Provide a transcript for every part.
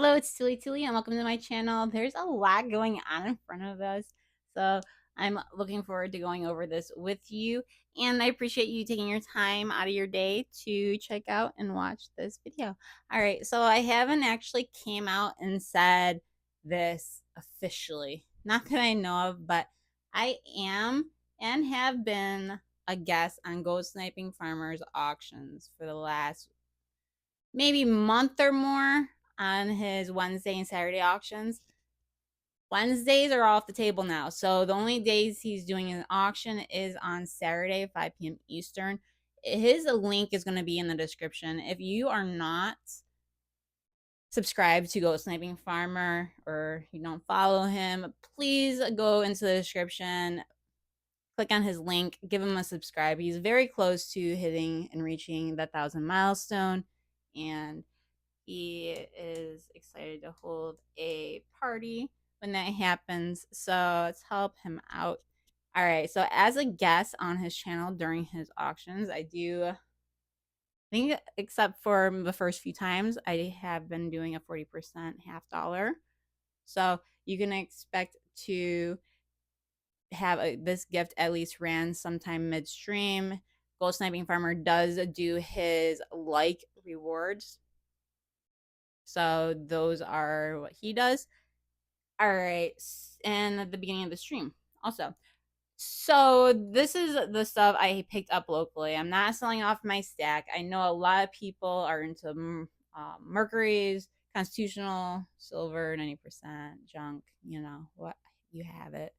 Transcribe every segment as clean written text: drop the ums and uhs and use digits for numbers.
Hello, it's TuliTuli and welcome to my channel. There's a lot going on in front of us, so I'm looking forward to going over this with you, and I appreciate you taking your time out of your day to check out and watch this video. All right, so I haven't actually came out and said this officially, not that I know of, but I am and have been a guest on Ghost Sniping Farmers auctions for the last maybe month or more on his Wednesday and Saturday auctions. Wednesdays are off the table now. So the only days he's doing an auction is on Saturday, 5 p.m. Eastern. His link is going to be in the description. If you are not subscribed to Ghost Sniping Farmer or you don't follow him, please go into the description, click on his link, give him a subscribe. He's very close to hitting and reaching the 1,000 milestone, and he is excited to hold a party when that happens. So let's help him out. All right. So as a guest on his channel during his auctions, I think, except for the first few times, I have been doing a 40% half dollar. So you can expect to have this gift at least ran sometime midstream. Gold Sniping Farmer does do his like rewards, so those are what he does. All right, and at the beginning of the stream also. So this is the stuff I picked up locally. I'm not selling off my stack. I know a lot of people are into mercuries, constitutional, silver, 90%, junk, you know, what you have it.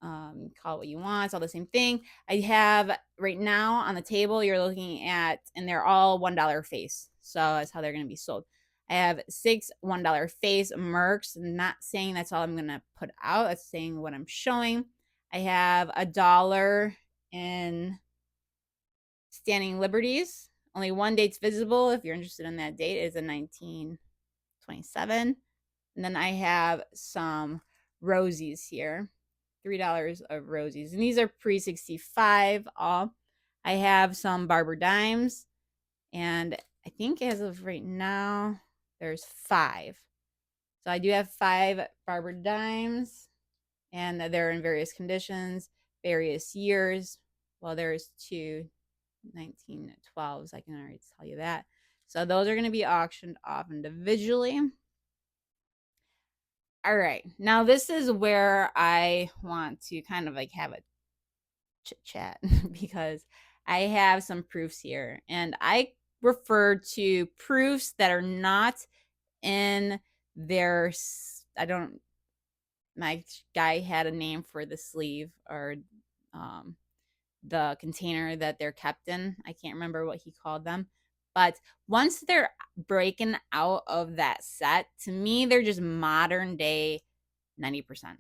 Call it what you want. It's all the same thing. I have right now on the table, you're looking at, and they're all $1 face. So that's how they're going to be sold. I have 6 $1 face mercs. Not saying that's all I'm going to put out. That's saying what I'm showing. I have $1 in Standing Liberties. Only one date's visible. If you're interested in that date, it's a 1927. And then I have some rosies here. $3 of rosies. And these are pre-65 all. I have some Barber Dimes. And I think as of right now, there's 5. So I do have 5 Barber Dimes. And they're in various conditions, various years. Well, there's 2 1912s. I can already tell you that. So those are going to be auctioned off individually. All right. Now this is where I want to kind of like have a chit chat because I have some proofs here, and I refer to proofs that are not in their, I don't, my guy had a name for the sleeve or the container that they're kept in. I can't remember what he called them. But once they're breaking out of that set, to me, they're just modern day 90%.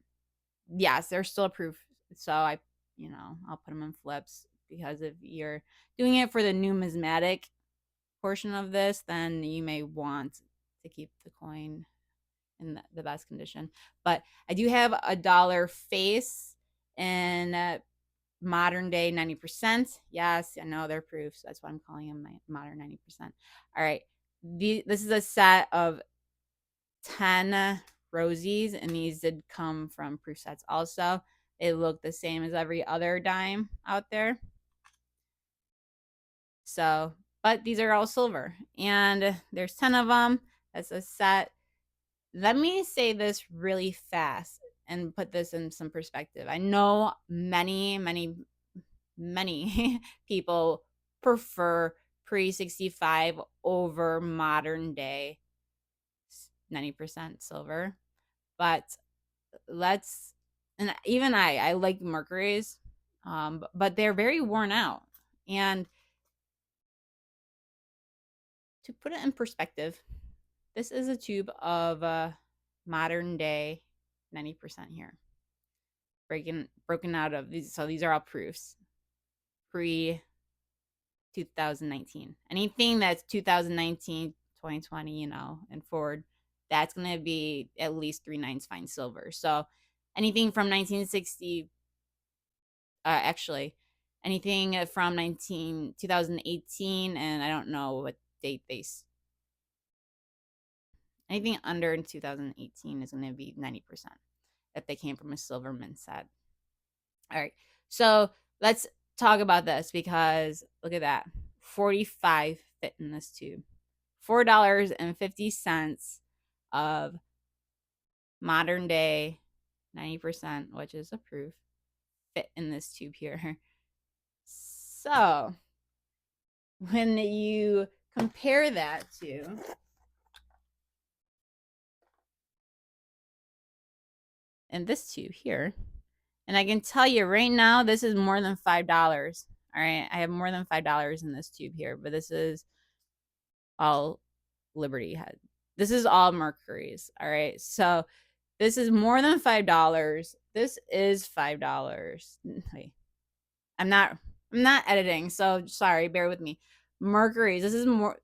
Yes, they're still approved. So I'll put them in flips, because if you're doing it for the numismatic portion of this, then you may want to keep the coin in the best condition. But I do have $1 face in modern day 90%. Yes, I know they're proofs. That's why I'm calling them my modern 90%. All right. This is a set of 10 rosies, and these did come from proof sets also. They look the same as every other dime out there. So, but these are all silver, and there's 10 of them. That's a set. Let me say this really fast and put this in some perspective. I know many people prefer pre-65 over modern day 90% silver, but and even I like mercuries, but they're very worn out. And to put it in perspective, this is a tube of modern day 90% here, broken out of these. So these are all proofs pre 2019. Anything that's 2019, 2020, and forward, that's going to be at least 3/9 fine silver. So anything from 1960, actually, anything from 2018, and I don't know what date they Anything under in 2018 is going to be 90% if they came from a silver mint set. All right. So let's talk about this because look at that. 45 fit in this tube. $4.50 of modern day 90%, which is a proof, fit in this tube here. So when you compare that to in this tube here, and I can tell you right now, this is more than $5. All right, I have more than $5 in this tube here, but this is all Liberty had. This is all Mercury's. All right, so this is more than $5. This is $5. Wait, I'm not editing, so sorry, bear with me. Mercury's. This is more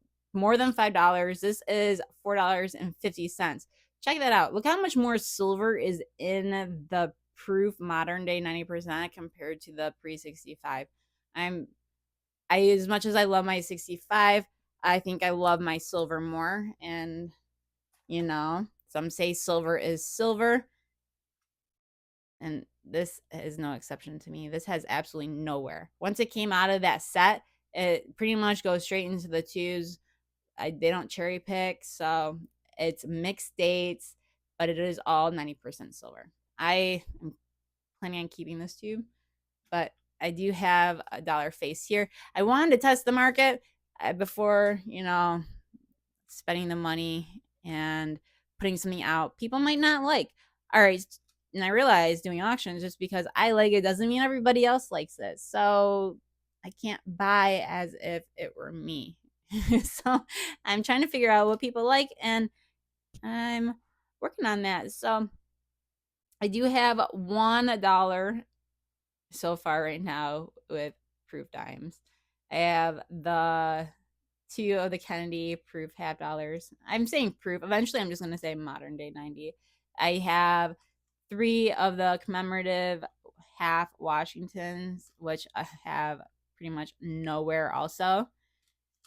than $5. This is $4.50. Check that out. Look how much more silver is in the proof modern day 90% compared to the pre 65. I as much as I love my 65, I think I love my silver more. And some say silver is silver. And this is no exception to me. This has absolutely nowhere. Once it came out of that set, it pretty much goes straight into the tubes. They don't cherry pick, so it's mixed dates, but it is all 90% silver. I am planning on keeping this tube, but I do have a dollar face here. I wanted to test the market before, spending the money and putting something out people might not like. All right. And I realized doing auctions just because I like it doesn't mean everybody else likes it. So I can't buy as if it were me. So I'm trying to figure out what people like and I'm working on that. So I do have $1 so far right now with proof dimes. I have the two of the Kennedy proof $half. I'm saying proof. Eventually, I'm just going to say modern day 90. I have 3 of the commemorative half Washingtons, which I have pretty much nowhere also.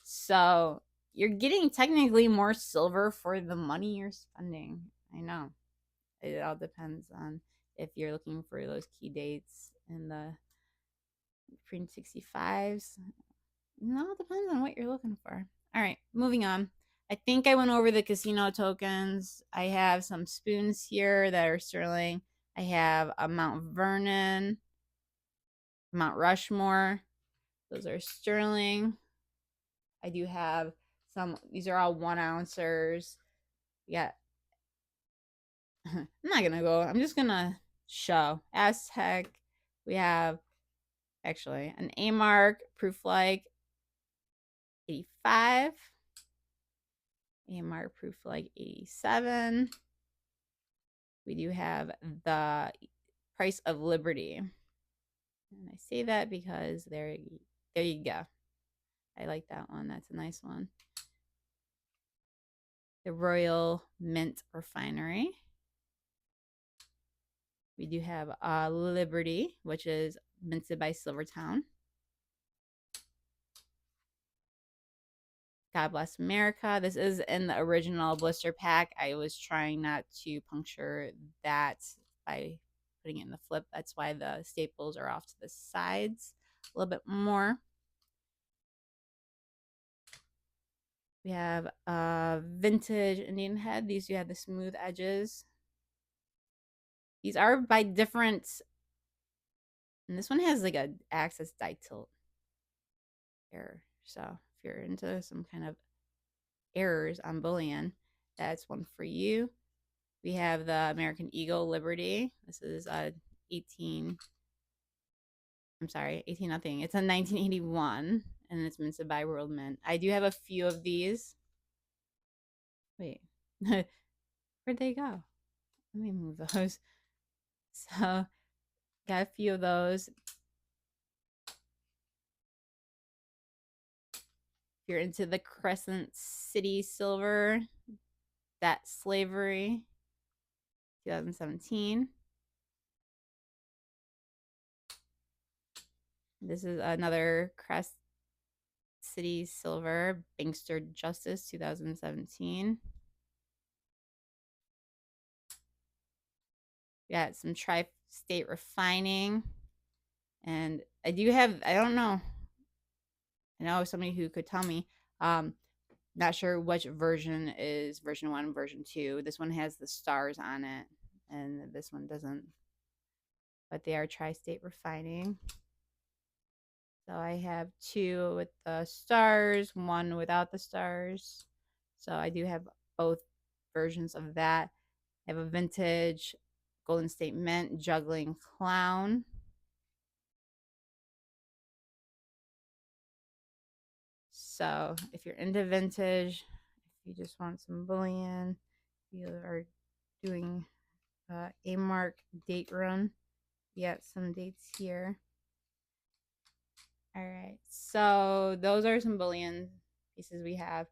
So you're getting technically more silver for the money you're spending. I know. It all depends on if you're looking for those key dates in the pre 65s. No, it depends on what you're looking for. All right, moving on. I think I went over the casino tokens. I have some spoons here that are sterling. I have a Mount Vernon, Mount Rushmore. Those are sterling. I do have some, these are all 1 ouncers. Yeah. I'm not going to go. I'm just going to show. Aztec. We have actually an A mark, proof like 85. AMR proof like 87. We do have the price of liberty. And I say that because there you go. I like that one. That's a nice one. The Royal Mint Refinery. We do have Liberty, which is minted by Silvertown. God Bless America. This is in the original blister pack. I was trying not to puncture that by putting it in the flip. That's why the staples are off to the sides a little bit more. We have vintage Indian head. These do have the smooth edges. These are by different, and this one has like a axis die tilt error. So if you're into some kind of errors on bullion, that's one for you. We have the American Eagle Liberty. This is a 18. I'm sorry, 18 nothing. It's a 1981, and it's minted by World Mint. I do have a few of these. Wait, where'd they go? Let me move those. So, got a few of those. If you're into the Crescent City Silver, that Slavery, 2017. This is another Crest City Silver, Bankster Justice, 2017. We got some tri-state refining. And I do have, I don't know, I know somebody who could tell me. Not sure which version is version 1, version 2. This one has the stars on it, and this one doesn't. But they are tri-state refining. So I have 2 with the stars, 1 without the stars. So I do have both versions of that. I have a vintage Golden State Mint juggling clown. So if you're into vintage, if you just want some bullion, you are doing a mark date run. You got some dates here. All right, so those are some bullion pieces we have.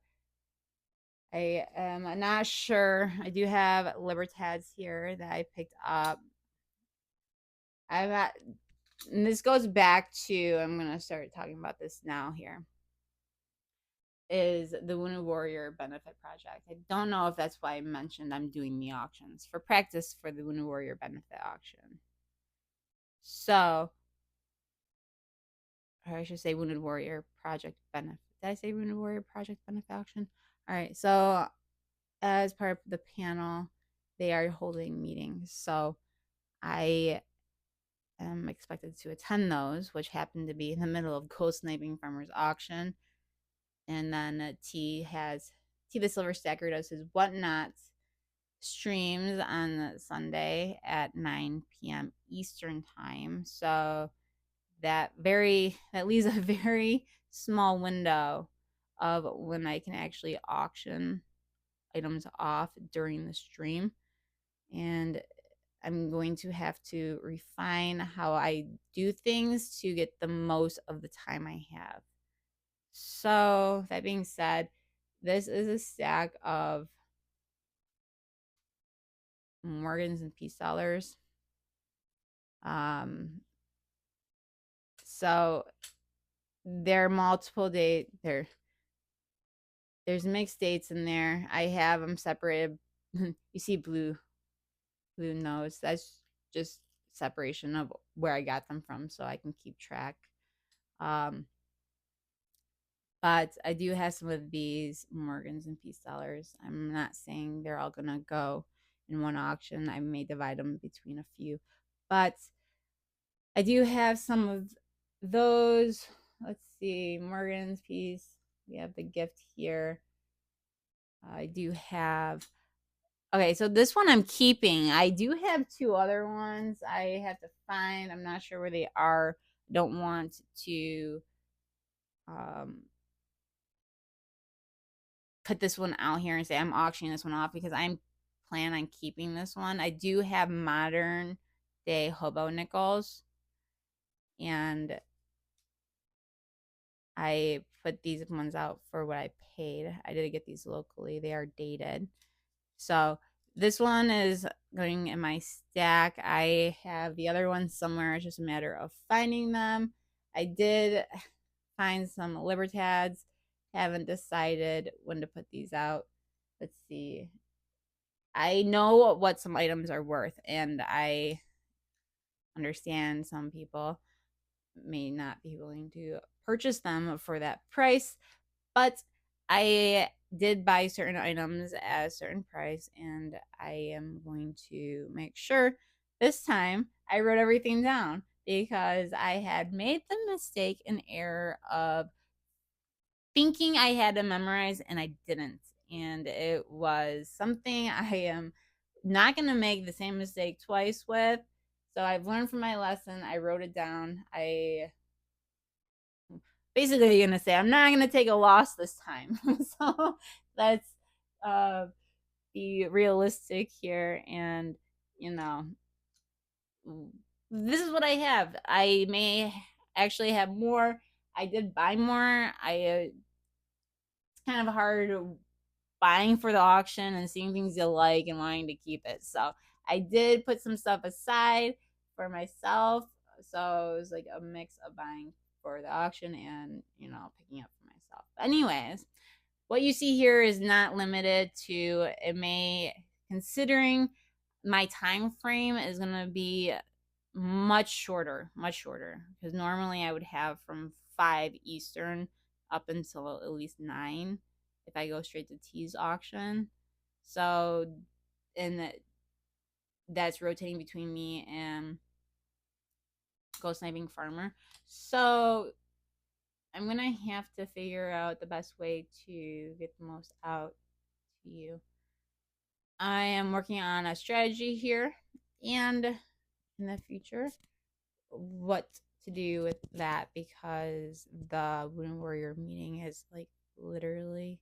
I am not sure. I do have Libertads here that I picked up. I've got, and this goes back to, I'm going to start talking about this now here, is the Wounded Warrior Benefit Project. I don't know if that's why I mentioned I'm doing the auctions for practice for the Wounded Warrior Benefit Auction. So, or I should say Wounded Warrior Project Benefit. Did I say Wounded Warrior Project Benefit Auction? All right, so as part of the panel, they are holding meetings. So I am expected to attend those, which happen to be in the middle of Coast Sniping Farmers Auction. And then T the Silver Stacker does his Whatnots streams on Sunday at 9 p.m. Eastern time. So that leaves a very small window of when I can actually auction items off during the stream. And I'm going to have to refine how I do things to get the most of the time I have. So that being said, this is a stack of Morgans and Peace dollars. So there are multiple there's mixed dates in there. I have them separated. You see blue nose. That's just separation of where I got them from, so I can keep track. But I do have some of these Morgans and Peace dollars. I'm not saying they're all gonna go in one auction. I may divide them between a few, but I do have some of those. Let's see, Morgan's Peace. We have the gift here. I do have. Okay, so this one I'm keeping. I do have 2 other ones I have to find. I'm not sure where they are. Don't want to put this one out here and say I'm auctioning this one off because I'm plan on keeping this one. I do have modern day hobo nickels, and I put these ones out for what I paid. I did get these locally. They are dated. So this one is going in my stack. I have the other ones somewhere. It's just a matter of finding them. I did find some Libertads. Haven't decided when to put these out. Let's see. I know what some items are worth, and I understand some people may not be willing to purchase them for that price, but I did buy certain items at a certain price, and I am going to make sure this time I wrote everything down because I had made the mistake and error of thinking I had to memorize and I didn't. And it was something I am not going to make the same mistake twice with. So I've learned from my lesson. I wrote it down. I basically going to say I'm not going to take a loss this time. So let's be realistic here. And, you know, this is what I have. I may actually have more. I did buy more. It's kind of hard buying for the auction and seeing things you like and wanting to keep it. So I did put some stuff aside for myself. So it was like a mix of buying for the auction and, you know, picking up for myself. Anyways, what you see here is not limited to, it may, considering my time frame is gonna be much shorter, because normally I would have from 5 Eastern up until at least 9 if I go straight to T's auction. So, and that's rotating between me and Ghost Sniping Farmer. So I'm gonna have to figure out the best way to get the most out to you. I am working on a strategy here, and in the future, what to do with that, because the Wound Warrior meeting is like literally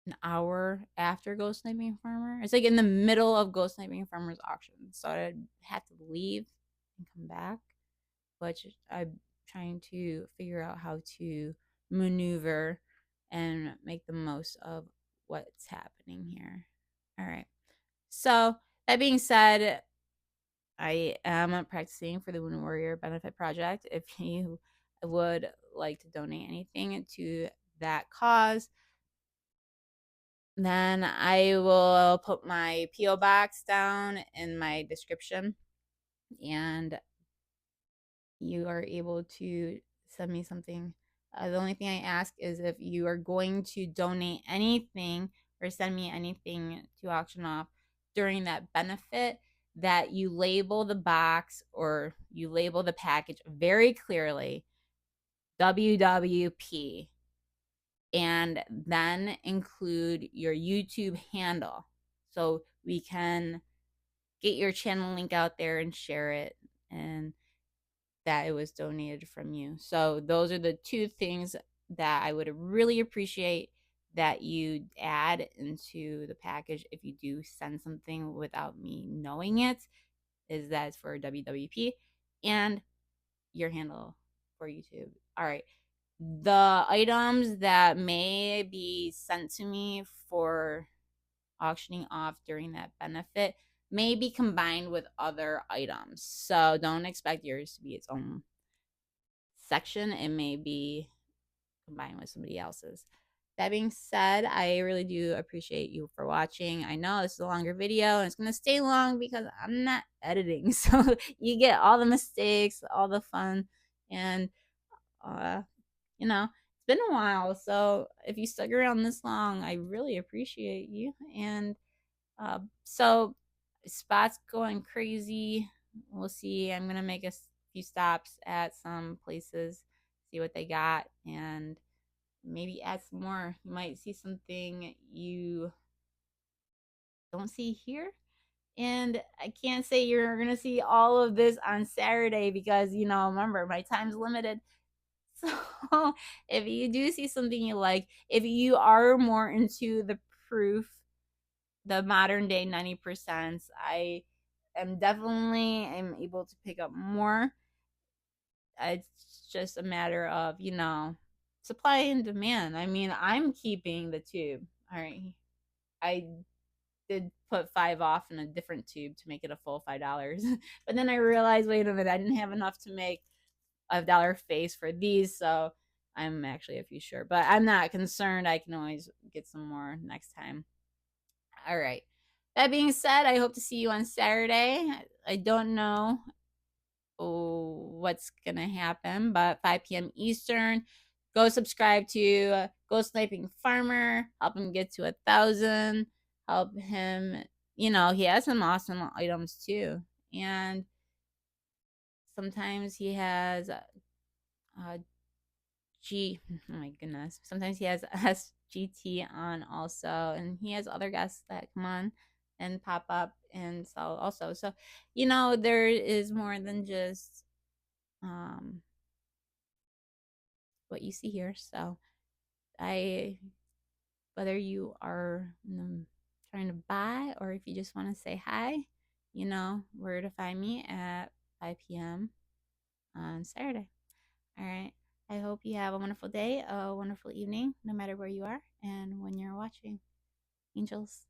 an hour after Ghost Sniping Farmer. It's like in the middle of Ghost Sniping Farmer's auction, so I'd have to leave and come back, which I'm trying to figure out how to maneuver and make the most of what's happening here. All right. So that being said, I am practicing for the Wound Warrior Benefit Project. If you would like to donate anything to that cause, then I will put my P.O. box down in my description, and you are able to send me something. The only thing I ask is if you are going to donate anything or send me anything to auction off during that benefit, that you label the box or you label the package very clearly WWP, and then include your YouTube handle so we can get your channel link out there and share it, and that it was donated from you. So those are the two things that I would really appreciate that you add into the package if you do send something without me knowing it, is that it's for WWP and your handle for YouTube. All right. The items that may be sent to me for auctioning off during that benefit may be combined with other items. So don't expect yours to be its own section. It may be combined with somebody else's. That being said, I really do appreciate you for watching. I know this is a longer video and it's going to stay long because I'm not editing. So you get all the mistakes, all the fun, and it's been a while. So if you stuck around this long, I really appreciate you. And so spots going crazy. We'll see. I'm gonna make a few stops at some places, see what they got, and maybe add some more. You might see something you don't see here. And I can't say you're gonna see all of this on Saturday because remember, my time's limited. So if you do see something you like, if you are more into the proof, the modern day 90%, I am definitely am able to pick up more. It's just a matter of supply and demand. I mean, I'm keeping the tube. All right, I did put 5 off in a different tube to make it a full $5, but then I realized, wait a minute, I didn't have enough to make $5 face for these, so I'm actually a few short, but I'm not concerned. I can always get some more next time. All right. That being said, I hope to see you on Saturday. I don't know what's going to happen, but 5 p.m. Eastern. Go subscribe to Ghost Sniping Farmer. Help him get to 1,000. Help him. He has some awesome items too. And sometimes he has oh my goodness. Sometimes he has SGT on also, and he has other guests that come on and pop up and sell also. So, there is more than just what you see here. So, whether you are trying to buy or if you just want to say hi, where to find me at 5 p.m. on Saturday. All right. I hope you have a wonderful day, a wonderful evening, no matter where you are and when you're watching. Angels.